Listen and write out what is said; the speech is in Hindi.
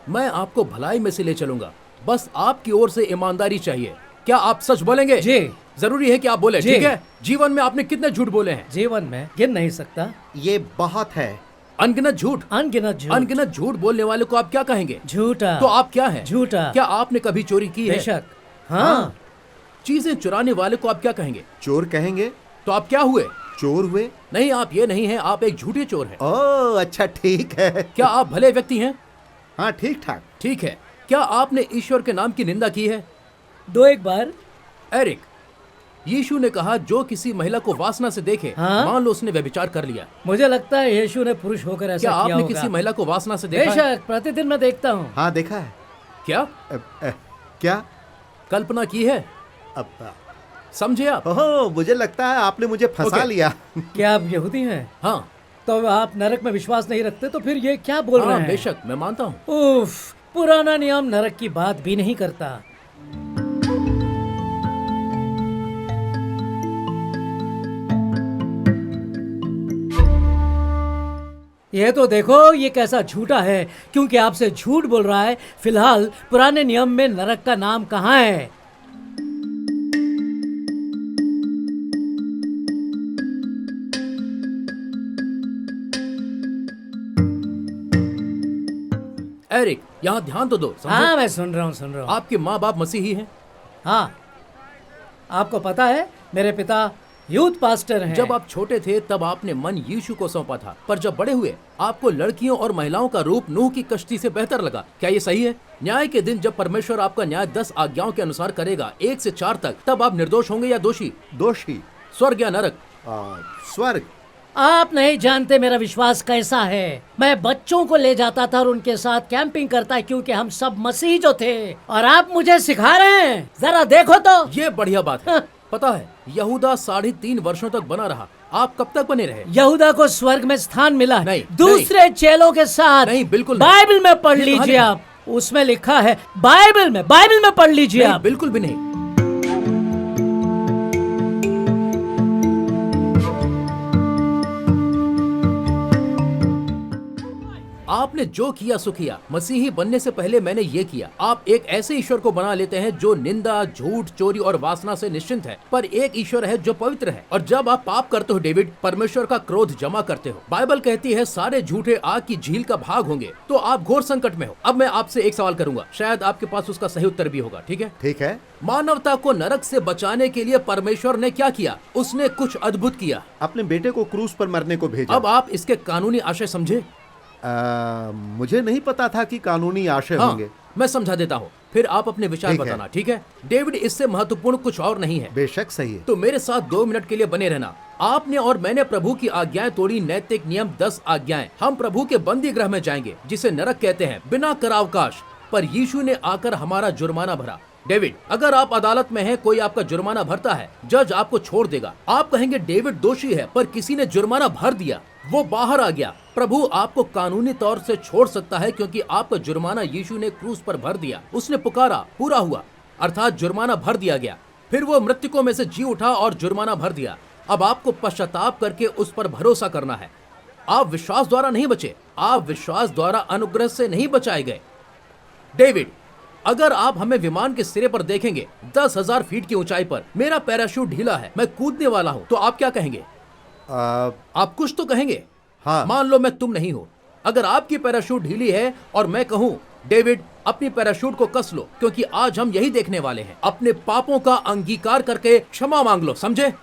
मैं आपको भलाई में से ले चलूंगा, बस आपकी ओर से ईमानदारी चाहिए। क्या आप सच बोलेंगे? जी। जरूरी है कि आप बोले, जी। ठीक है? जीवन में आपने कितने झूठ बोले हैं? जीवन में गिन नहीं सकता। ये बहुत है। अनगिनत झूठ। अनगिनत झूठ। अनगिनत झूठ बोलने वाले को आप क्या कहेंगे? झूठा। तो आप क्या हैं? झूठा। क्या आपने कभी चोरी की है? बेशक। हाँ। चीजें चुराने वाले को आप क्या कहेंगे? चोर कहेंगे। तो आप क्या हुए? चोर हुए। नहीं, आप ये नहीं हैं, आप एक झूठे चोर हैं। ओह अच्छा, ठीक है। क्या आप भले व्यक्ति हैं? हाँ, ठीक ठाक। ठीक है। क्या आपने ईश्वर के नाम की निंदा की है? 2-1 बार। एरिक, यीशु ने कहा जो किसी महिला को वासना से देखे, हाँ? मान लो उसने व्यभिचार कर लिया। मुझे लगता है यीशु ने पुरुष होकर ऐसा क्या किया आपने होगा। किसी महिला को वासना से देखा है? बेशक, प्रतिदिन मैं देखता हूँ। हाँ, देखा है। क्या क्या? कल्पना की है? अब समझे आप? ओह, मुझे लगता है आपने मुझे फंसा ओके। लिया। क्या आप यहूदी हैं? हाँ। तो आप नरक में विश्वास नहीं रखते, तो फिर ये क्या बोल रहे हाँ, हैं? बेशक, मैं मानता हूँ। उफ, पुराना नियम नरक की बात भी नहीं करता। ये तो देखो, ये कैसा झूठा है, क्योंकि आपसे झूठ बोल रहा है। फिलहाल पुराने नियम में नरक का नाम कहाँ है? एरिक, यहाँ ध्यान तो दो। समझे? हाँ, मैं सुन रहा हूँ। आपके माँ बाप मसीही हैं? हाँ, आपको पता है मेरे पिता यूथ पास्टर हैं। जब आप छोटे थे तब आपने मन यीशु को सौंपा था, पर जब बड़े हुए आपको लड़कियों और महिलाओं का रूप नूह की कश्ती से बेहतर लगा। क्या ये सही है? न्याय के दिन जब परमेश्वर आपका न्याय 10 आज्ञाओं के अनुसार करेगा, 1 से 4 तक, तब आप निर्दोष होंगे या दोषी? दोषी। स्वर्ग या नरक? स्वर्ग। आप नहीं जानते मेरा विश्वास कैसा है। मैं बच्चों को ले जाता था और उनके साथ कैंपिंग करता, क्योंकि हम सब मसीह जो थे, और आप मुझे सिखा रहे हैं। जरा देखो तो। ये बढ़िया बात है। पता है, यहूदा 3.5 वर्षों तक बना रहा। आप कब तक बने रहे? यहूदा को स्वर्ग में स्थान मिला नहीं, दूसरे चेलों के साथ। नहीं, बिल्कुल नहीं। बाइबल में पढ़ ये कहाँ लीजिए लिखा? आप, उसमें लिखा है। बाइबल में पढ़ लीजिए नहीं, आप। बिल्कुल भी नहीं। आपने जो किया सो किया। मसीही बनने से पहले मैंने ये किया। आप एक ऐसे ईश्वर को बना लेते हैं जो निंदा, झूठ, चोरी और वासना से निश्चिंत है, पर एक ईश्वर है जो पवित्र है। और जब आप पाप करते हो डेविड, परमेश्वर का क्रोध जमा करते हो। बाइबल कहती है सारे झूठे आग की झील का भाग होंगे। तो आप घोर संकट में हो। अब मैं आपसे एक सवाल करूंगा, शायद आपके पास उसका सही उत्तर भी होगा। ठीक है? ठीक है। मानवता को नरक से बचाने के लिए परमेश्वर ने क्या किया? उसने कुछ अद्भुत किया। अपने बेटे को क्रूस पर मरने को भेजा। अब आप इसके कानूनी आशय समझे? मुझे नहीं पता था कि कानूनी आशय हाँ, होंगे। मैं समझा देता हूँ, फिर आप अपने विचार ठीक है। बताना। ठीक है डेविड, इससे महत्वपूर्ण कुछ और नहीं है। बेशक सही है। तो मेरे साथ 2 मिनट के लिए बने रहना। आपने और मैंने प्रभु की आज्ञाएं तोड़ी। नैतिक नियम 10 आज्ञाएं। हम प्रभु के बंदी गृह में जाएंगे, जिसे नरक कहते हैं, बिना करावकाश। पर यीशु ने आकर हमारा जुर्माना भरा। डेविड, अगर आप अदालत में हैं, कोई आपका जुर्माना भरता है, जज आपको छोड़ देगा। आप कहेंगे डेविड दोषी है, पर किसी ने जुर्माना भर दिया, वो बाहर आ गया। प्रभु आपको कानूनी तौर से छोड़ सकता है, क्योंकि आपका जुर्माना यीशु ने क्रूस पर भर दिया। उसने पुकारा, पूरा हुआ, अर्थात जुर्माना भर दिया गया। फिर वो मृतकों में से जी उठा और जुर्माना भर दिया। अब आपको पश्चाताप करके उस पर भरोसा करना है। आप विश्वास द्वारा नहीं बचे, आप विश्वास द्वारा अनुग्रह से नहीं बचाए गए। डेविड, अगर आप हमें विमान के सिरे पर देखेंगे, 10,000 फीट की ऊंचाई पर, मेरा पैराशूट ढीला है, मैं कूदने वाला हूं, तो आप क्या कहेंगे? आप कुछ तो कहेंगे। हाँ। मान लो मैं तुम नहीं हो। अगर आपकी पैराशूट ढीली है और मैं कहूं डेविड अपनी पैराशूट को कस लो, क्योंकि आज हम यही देखने वाले हैं। अपने पापों का अंगीकार करके क्षमा मांग लो। समझे?